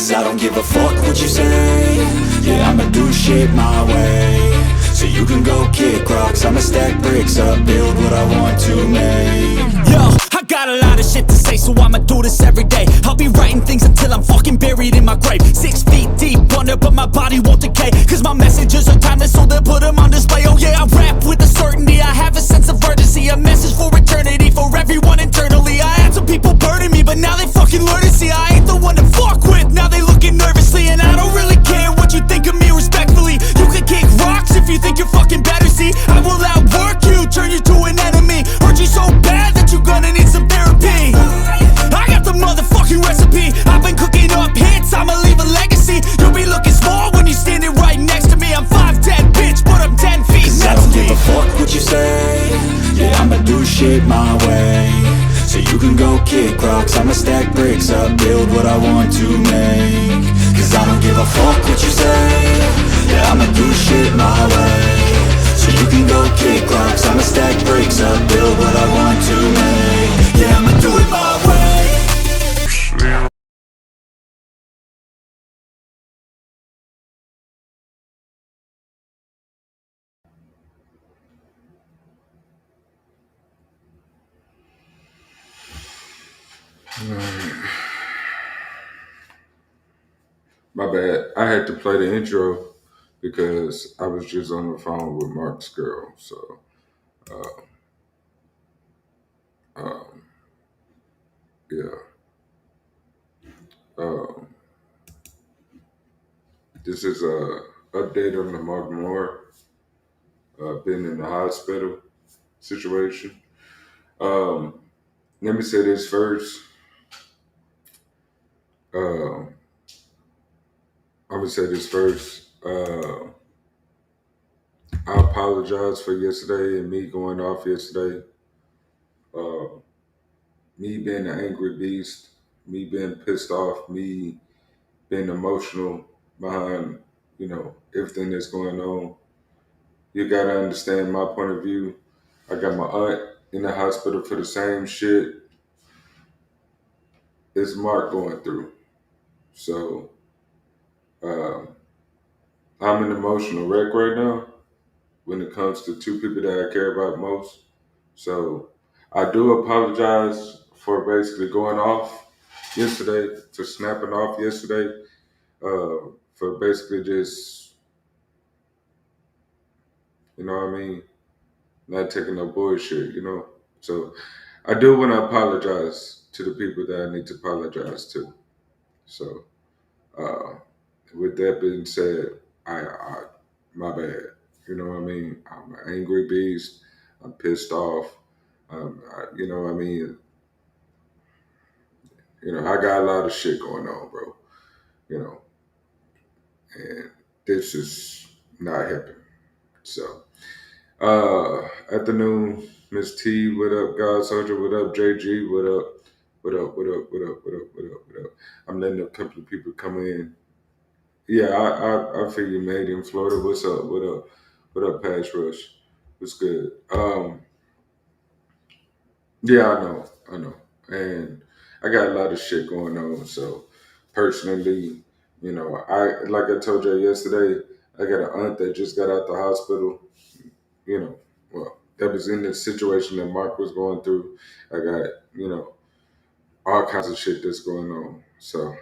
Cause I don't give a fuck what you say. Yeah, I'ma do shit my way. So you can go kick rocks, I'ma stack bricks up, build what I want to make. Yo, I got a lot of shit to say, so I'ma do this every day. I'll be writing things until I'm fucking buried in my grave. 6 feet deep under, but my body won't decay. Cause my messages are timeless, so they'll put them on display. Oh yeah, I rap with a certainty, I have a sense of urgency. A message for eternity, for everyone internally. I had some people burning me, but now they fucking learn to see I ain't the one to fuck with, now they looking nervously. And I don't really care what you think of me, respectfully. You can kick rocks if you think you're fucking better, see. I will outwork you, turn you to an enemy. Hurt you so bad that you're gonna need some therapy. I got the motherfucking recipe. I've been cooking up hits, I'ma leave a legacy. You'll be looking small when you're standing right next to me. I'm 5'10", bitch, but I'm 10 feet next to me. Cause I don't give a fuck what you say. Yeah, I'ma do shit my way. So you can go kick rocks, I'ma stack bricks up, build what I want to make. Cause I don't give a fuck what you say. Yeah, I'ma do shit my way. So you can go kick rocks, I'ma stack bricks up, build what I want to make. Yeah, I'ma do it my way. My bad. I had to play the intro because I was just on the phone with Mark's girl. So, um, yeah. Um, this is a update on the Mark Moore being in the hospital situation. Um, Let me say this first. Um, I'm gonna say this first. I apologize for yesterday and me going off yesterday. Uh, Me being an angry beast, me being pissed off, me being emotional behind, everything that's going on. You gotta understand my point of view. I got my aunt in the hospital for the same shit as Mark going through. So um, I'm an emotional wreck right now when it comes to two people that I care about most. So I do apologize for basically going off yesterday, for snapping off yesterday, for basically just, what I mean, not taking no bullshit. So I do want to apologize to the people that I need to apologize to. So uh, with that being said, I my bad. You know what I mean? I'm an angry beast. I'm pissed off. You know what I mean? I got a lot of shit going on, bro. You know, and this is not helping. So, afternoon, Miss T, what up, God Soldier, what up, JG, what up, what up, what up, what up, what up, what up, what up. I'm letting a couple of people come in. Yeah, I feel you, made in Florida. What's up? What up, Patch Rush? What's good? Yeah, I know, and I got a lot of shit going on. So, personally, I like I told you yesterday, I got an aunt that just got out the hospital. You know, well, that was in the situation that Mark was going through. I got all kinds of shit that's going on. So,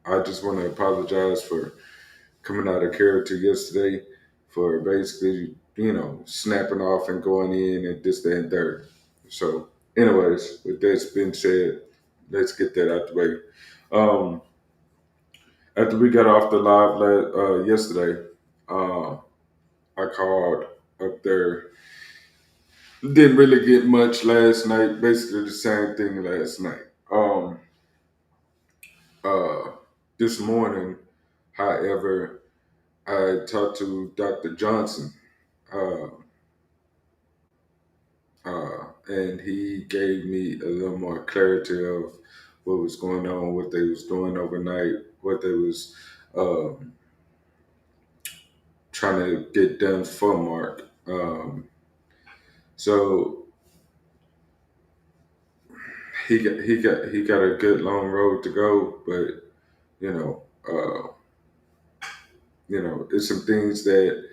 I just want to apologize for coming out of character yesterday, for basically, snapping off and going in and this, that, and third. So, anyways, with that being said, let's get that out the way. Um, After we got off the live yesterday, uh, I called up there. Didn't really get much last night. Basically, the same thing last night. Uh, this morning, however, I talked to Dr. Johnson. Uh, and he gave me a little more clarity of what was going on, what they was doing overnight, what they was um, trying to get done for Mark. So he got a good long road to go, but You know, it's some things that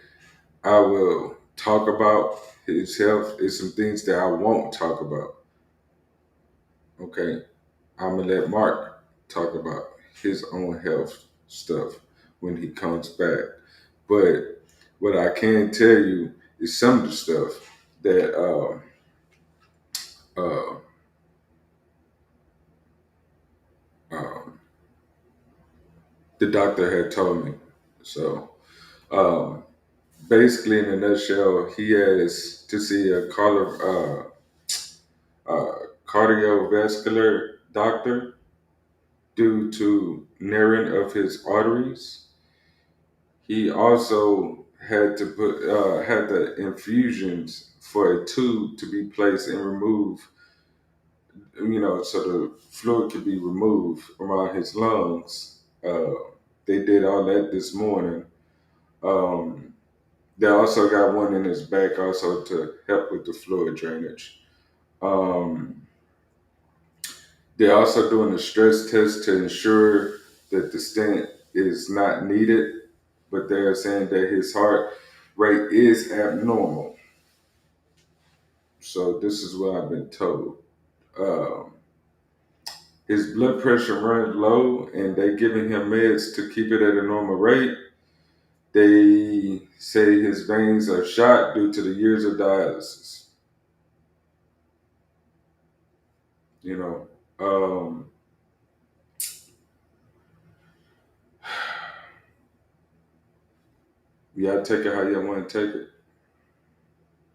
I will talk about his health. It's some things that I won't talk about. Okay, I'm gonna let Mark talk about his own health stuff when he comes back. But what I can tell you is some of the stuff that uh, um, the doctor had told me. So um, basically, in a nutshell, he has to see a uh, cardiovascular doctor due to narrowing of his arteries. He also had to put had the infusions for a tube to be placed and remove, so the fluid could be removed around his lungs. They did all that this morning. Um, they also got one in his back also to help with the fluid drainage. Um, they're also doing a stress test to ensure that the stent is not needed, but they're saying that his heart rate is abnormal. So this is what I've been told. Um, his blood pressure runs low, and they giving him meds to keep it at a normal rate. They say his veins are shot due to the years of dialysis. You know, you gotta take it how you want to take it.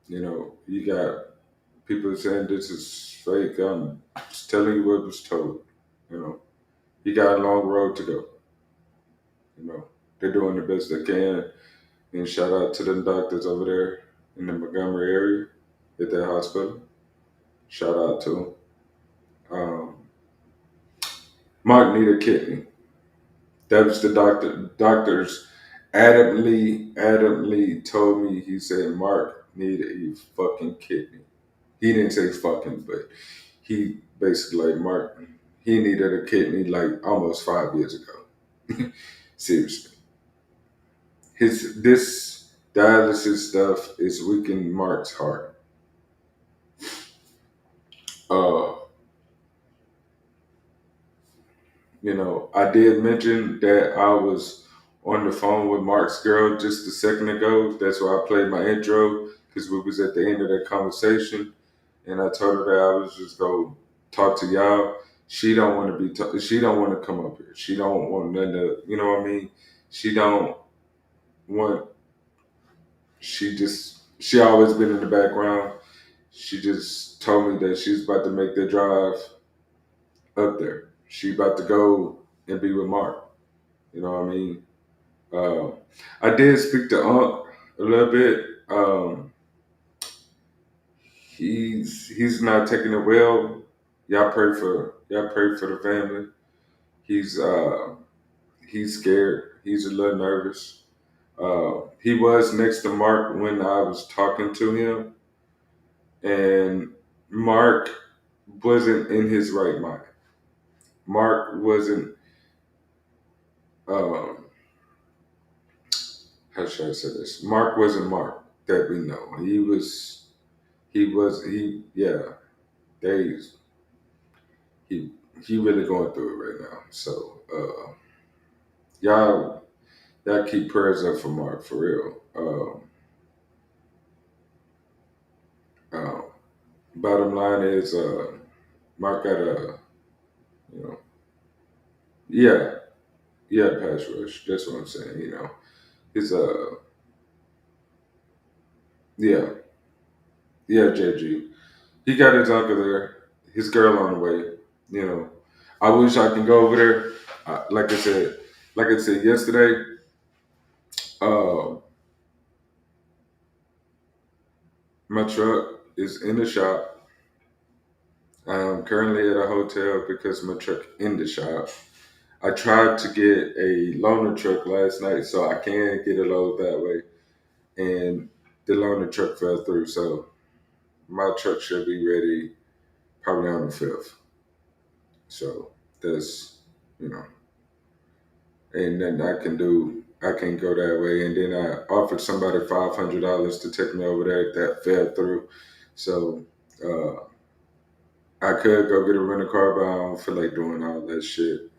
You got people saying this is fake. I'm just telling you what was told. You know, he got a long road to go. They're doing the best they can. And shout out to the doctors over there in the Montgomery area at that hospital. Shout out to them. Um, Mark need a kidney. That was the doctor. Doctors adamantly told me. He said Mark need a fucking kidney. He didn't say fucking, but he basically like Mark. He needed a kidney like almost 5 years ago. Seriously, his this dialysis stuff is weakening Mark's heart. Uh, I did mention that I was on the phone with Mark's girl just a second ago. That's why I played my intro because we was at the end of that conversation, and I told her that I was just go talk to y'all. She don't want to be. She don't want to come up here. She don't want none to. You know what I mean? She don't want. She always been in the background. She just told me that she's about to make the drive up there. She about to go and be with Mark. You know what I mean? Uh, I did speak to Unc a little bit. He's not taking it well. Y'all pray for the family. He's he's scared. He's a little nervous. He was next to Mark when I was talking to him, and Mark wasn't in his right mind. Mark wasn't. Um, how should I say this? Mark wasn't Mark that we know. He was. He was. He. Yeah. They. He. He really going through it right now. So y'all. Y'all keep prayers up for Mark for real. Uh, bottom line is Mark got a. You know. Yeah. Yeah. Pass rush. That's what I'm saying. His Yeah. Yeah. JG. He got his uncle there. His girl on the way. You know, I wish I can go over there. Like I said yesterday. Uh, my truck is in the shop. I am currently at a hotel because my truck in the shop. I tried to get a loaner truck last night so I can get a load that way, and the loaner truck fell through. So my truck should be ready probably on the 5th. So that's you know ain't nothing I can do. I can go that way. And then I offered somebody $500 to take me over there. That fell through. So uh, I could go get a rental car, but I don't feel like doing all that shit.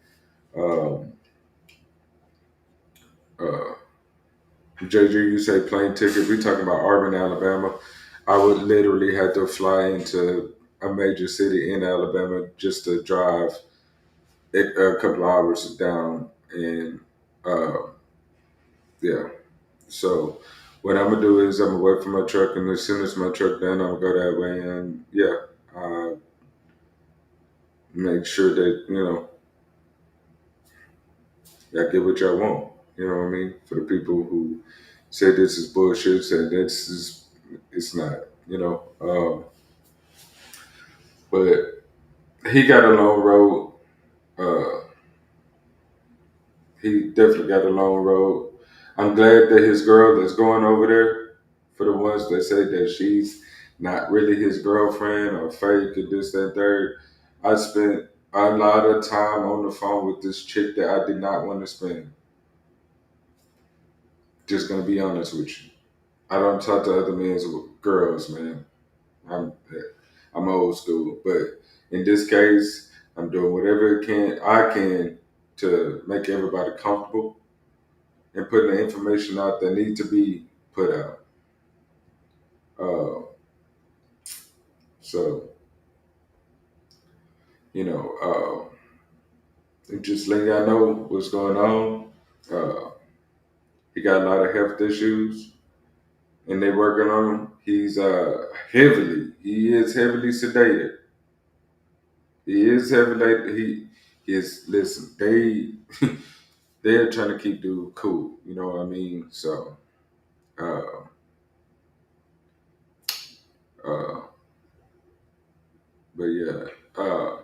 Um, uh, JG, you say plane ticket. We talking about Auburn, Alabama. I would literally have to fly into a major city in Alabama just to drive a couple of hours down. And uh, yeah, so what I'm gonna do is I'm gonna wait for my truck, and as soon as my truck done, I'm gonna go that way. And yeah, make sure that y'all get what y'all want. You know what I mean? For the people who say this is bullshit, say this is it's not. But he got a long road. Uh, he definitely got a long road. I'm glad that his girl that's going over there, for the ones that say that she's not really his girlfriend or fake or this, that, third. I spent a lot of time on the phone with this chick that I did not want to spend. Just gonna be honest with you. I don't talk to other men's girls, man. I'm I'm old school, but in this case, I'm doing whatever I can to make everybody comfortable and putting the information out that need to be put out. Uh, so just letting y'all know what's going on. Uh, he got a lot of health issues, and they working on him. He's he is heavily sedated. He is heavily he is listen. They're trying to keep dude cool. You know what I mean? So, uh, uh, but yeah, uh,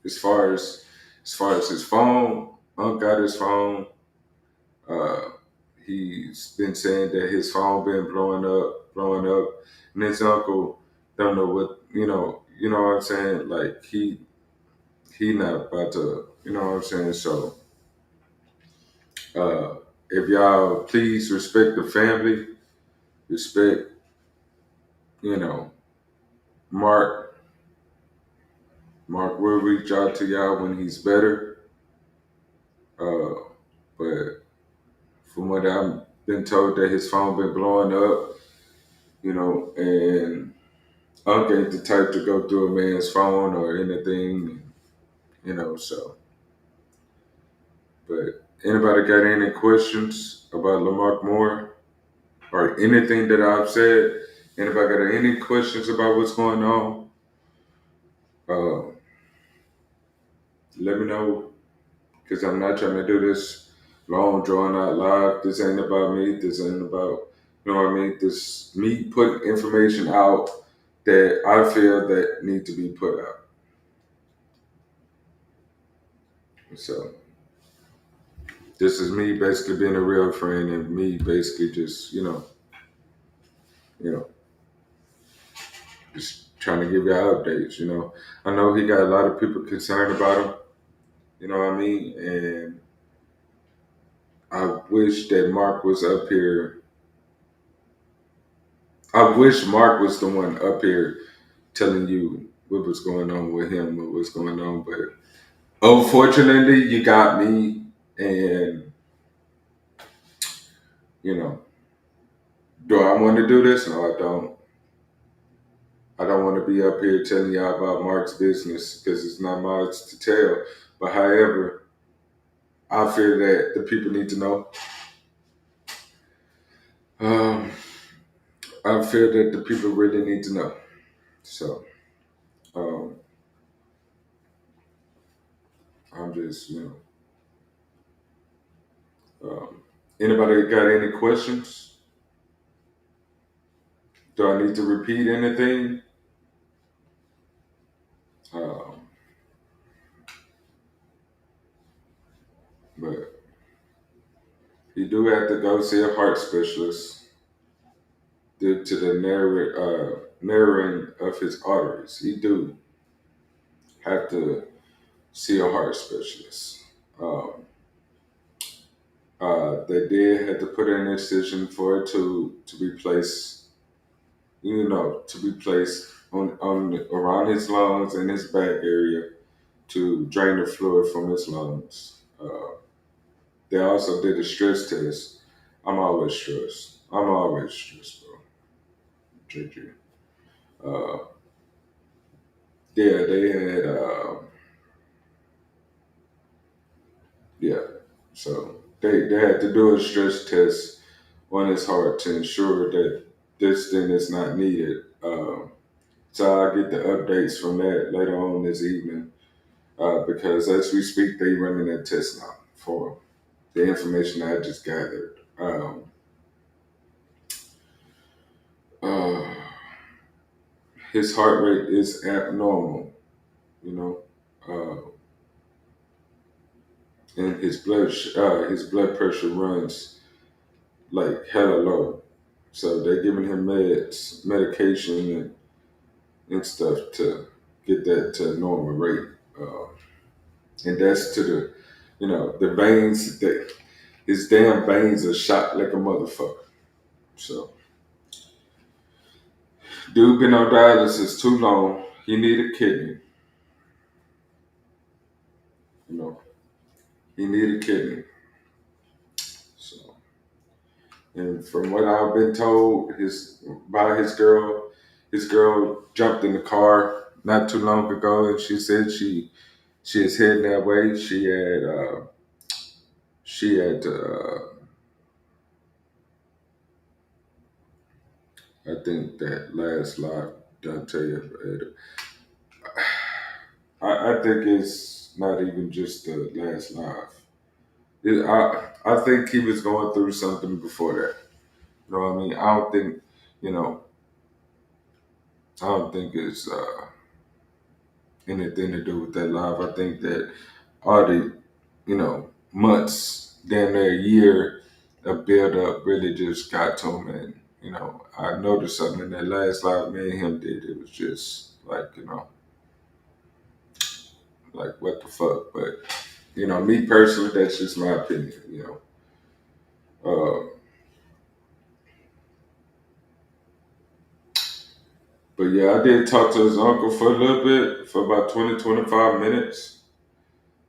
as far as his phone, Unc got his phone. Uh, he's been saying that his phone been blowing up, and his uncle don't know what You know what I'm saying? Like he not about to. You know what I'm saying? So, uh, if y'all please respect the family, respect you know Mark. Mark will reach out to y'all when he's better. Uh, but from what I've been told, that his phone been blowing up, and Unc ain't the type to go through a man's phone or anything, so. But anybody got any questions about Lamarck Moore or anything that I've said? Anybody got any questions about what's going on? Uh, Let me know, because I'm not trying to do this long, drawn out live. This ain't about me. This ain't about, you know what I mean? This me putting information out that I feel that need to be put out. So this is me basically being a real friend and me basically just, you know, just trying to give y'all updates. I know he got a lot of people concerned about him. You know what I mean? And I wish that Mark was up here. I wish Mark was the one up here telling you what was going on with him, what was going on. But unfortunately, you got me, and you know, do I want to do this? No, I don't. I don't want to be up here telling y'all about Mark's business because it's not mine to tell. But however, I feel that the people need to know. Um, I feel that the people really need to know. So um, I'm just, anybody got any questions? Do I need to repeat anything? Um, but you do have to go see a heart specialist due to the narrowing of his arteries. He do have to see a heart specialist. Um, They did have to put in an incision for it to be placed, to be placed on around his lungs and his back area to drain the fluid from his lungs. They also did a stress test. I'm always stressed. I'm always stressed, bro. JJ. Uh, yeah, they had. Yeah, so they had to do a stress test on his heart to ensure that this thing is not needed. So I'll get the updates from that later on this evening because as we speak, they running that test now for the information I just gathered. Uh, his heart rate is abnormal, you know, and his blood pressure runs like hella low. So they're giving him medication, and stuff to get that to a normal rate. And that's to the veins that his damn veins are shot like a motherfucker. So dude been on dialysis too long. He need a kidney. You know, he need a kidney. So, and from what I've been told, his girl jumped in the car not too long ago, and she said she is heading that way. She had I think that last live, did I tell you? I think it's not even just the last live. I think he was going through something before that. You know what I mean? You know, I don't think it's anything to do with that live. I think that all the, months, damn near a year of build up really just got to him. And, I noticed something in that last live me and him did. It was just like, like what the fuck. But, me personally, that's just my opinion. But yeah, I did talk to his uncle for a little bit, for about 20, 25 minutes.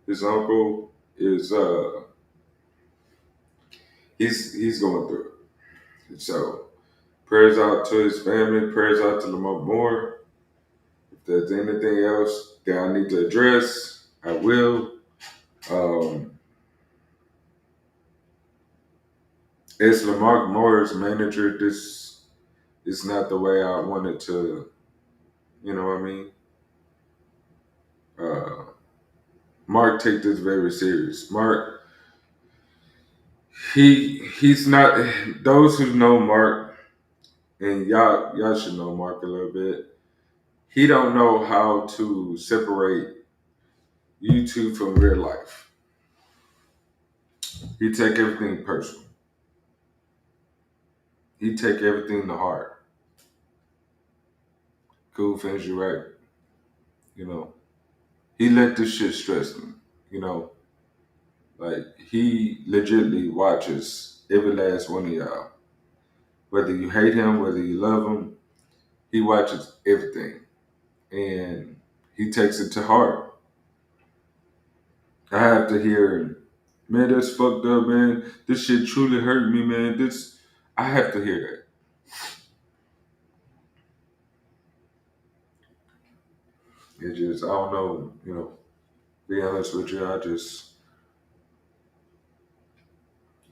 His uncle is he's going through it. So prayers out to his family, prayers out to Lamont Moore. If there's anything else that I need to address, I will. Um, as Lamont Moore's manager, this is not the way I wanted to, you know what I mean? Uh, Mark take this very serious. Mark, he's not. Those who know Mark, and y'all should know Mark a little bit. He don't know how to separate YouTube from real life. He take everything personal. He take everything to heart. Cool things you right. You know, he let this shit stress him. You know, like he legitimately watches every last one of y'all. Whether you hate him, whether you love him, he watches everything, and he takes it to heart. I have to hear, man, that's fucked up, man. This shit truly hurt me, man. I have to hear that. It just, I don't know, be honest with you, I just,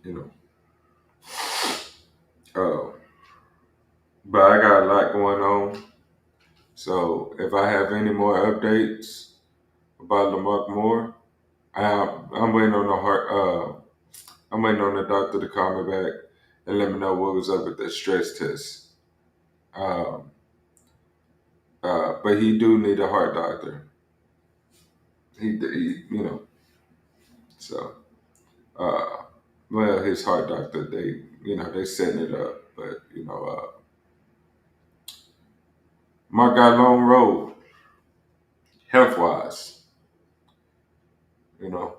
you know, uh, but I got a lot going on. So if I have any more updates about Lamont Moore, I'm waiting on I'm waiting on the doctor to call me back and let me know what was up with that stress test. Um, but he do need a heart doctor. He so, uh, well, his heart doctor, they setting it up, but Mark got a long road, health wise, you know.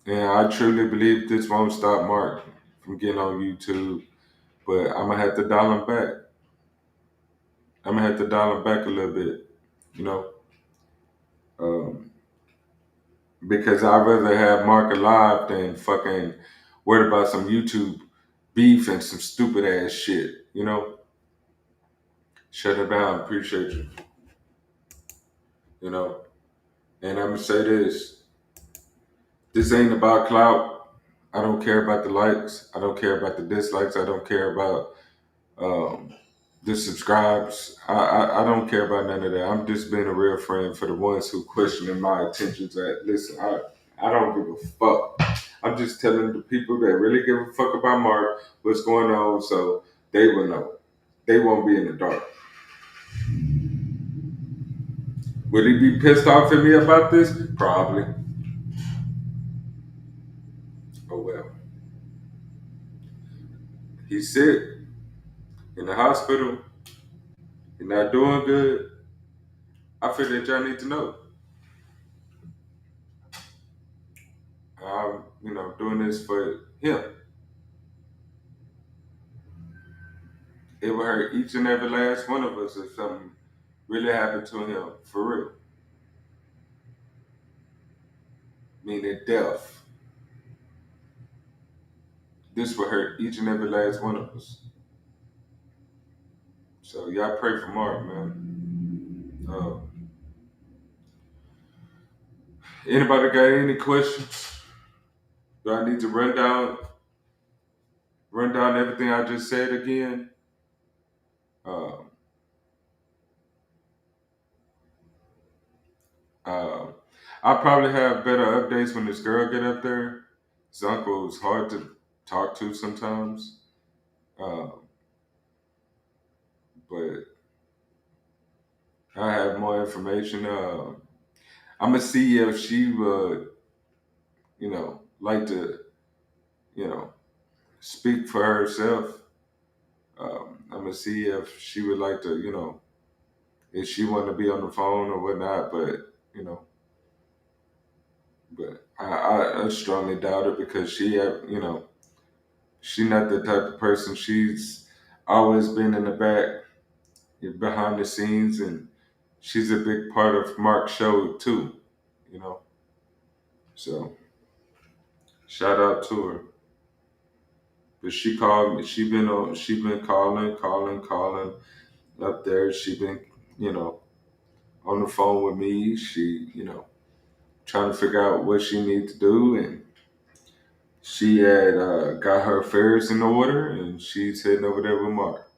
And I truly believe this won't stop Mark from getting on YouTube, but I'm gonna have to dial him back. I'm gonna have to dial him back a little bit, you know, um, because I'd rather have Mark alive than fucking worried about some YouTube beef and some stupid ass shit, you know. Shut it down, appreciate you, you know. And I'm gonna say this: this ain't about clout. I don't care about the likes. I don't care about the dislikes. I don't care about um, the subscribes. I don't care about none of that. I'm just being a real friend for the ones who questioning my intentions. That listen, I don't give a fuck. I'm just telling the people that really give a fuck about Mark what's going on, so they will know. They won't be in the dark. Will he be pissed off at me about this? Probably. Oh well. He's sick in the hospital. He's not doing good. I feel that y'all need to know. I'm, doing this for him. It would hurt each and every last one of us if something really happened to him, for real. Meaning death. This would hurt each and every last one of us. So y'all pray for Mark, man. Anybody got any questions? Do I need to run down everything I just said again? Uh, uh, I'll probably have better updates when this girl get up there. His uncle is hard to talk to sometimes, uh, but I have more information. I'm gonna see if she would, like to, you know, speak for herself. I'm gonna see if she would like to, if she want to be on the phone or whatnot. But I strongly doubt it because she not the type of person. She's always been in the back, behind the scenes, and she's a big part of Mark's show too. You know, so shout out to her. But she called me. She been on. She been calling up there. She been, you know, on the phone with me. She, trying to figure out what she need to do, and she had got her affairs in order, and she's heading over there with Mark.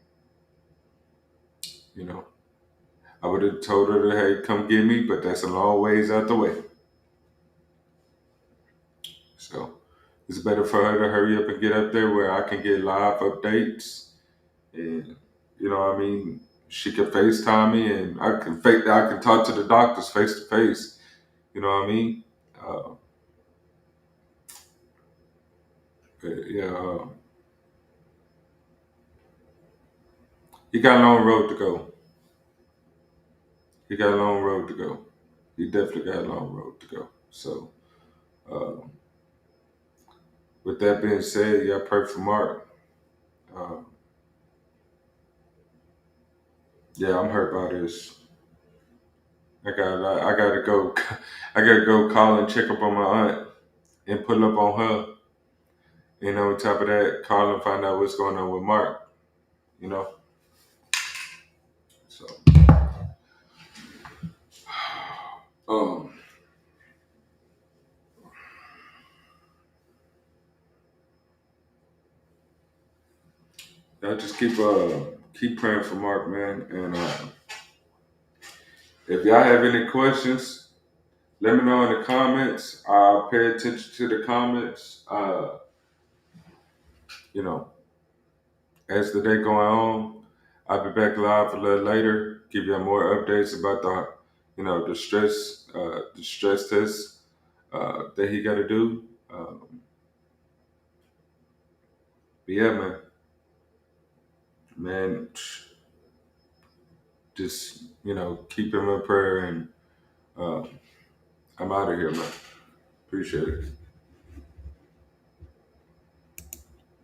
You know, I would have told her to hey, come get me, but that's a long ways out the way. So it's better for her to hurry up and get up there where I can get live updates, and what I mean. She can FaceTime me, and I can talk to the doctors face to face. You know what I mean? Uh, but yeah, he got a long road to go. He got a long road to go. He definitely got a long road to go. So, uh, with that being said, yeah, pray for Mark. Uh, yeah, I'm hurt by this. I gotta go. I gotta go call and check up on my aunt and pull up on her. And on top of that, call and find out what's going on with Mark. You know, so um, I just keep praying for Mark, man. And if y'all have any questions, let me know in the comments. I'll pay attention to the comments. You know, as the day going on, I'll be back live a little later, give you more updates about the stress test that he got to do. But yeah, man, just keep him in prayer, and uh, I'm out of here, man. Appreciate it.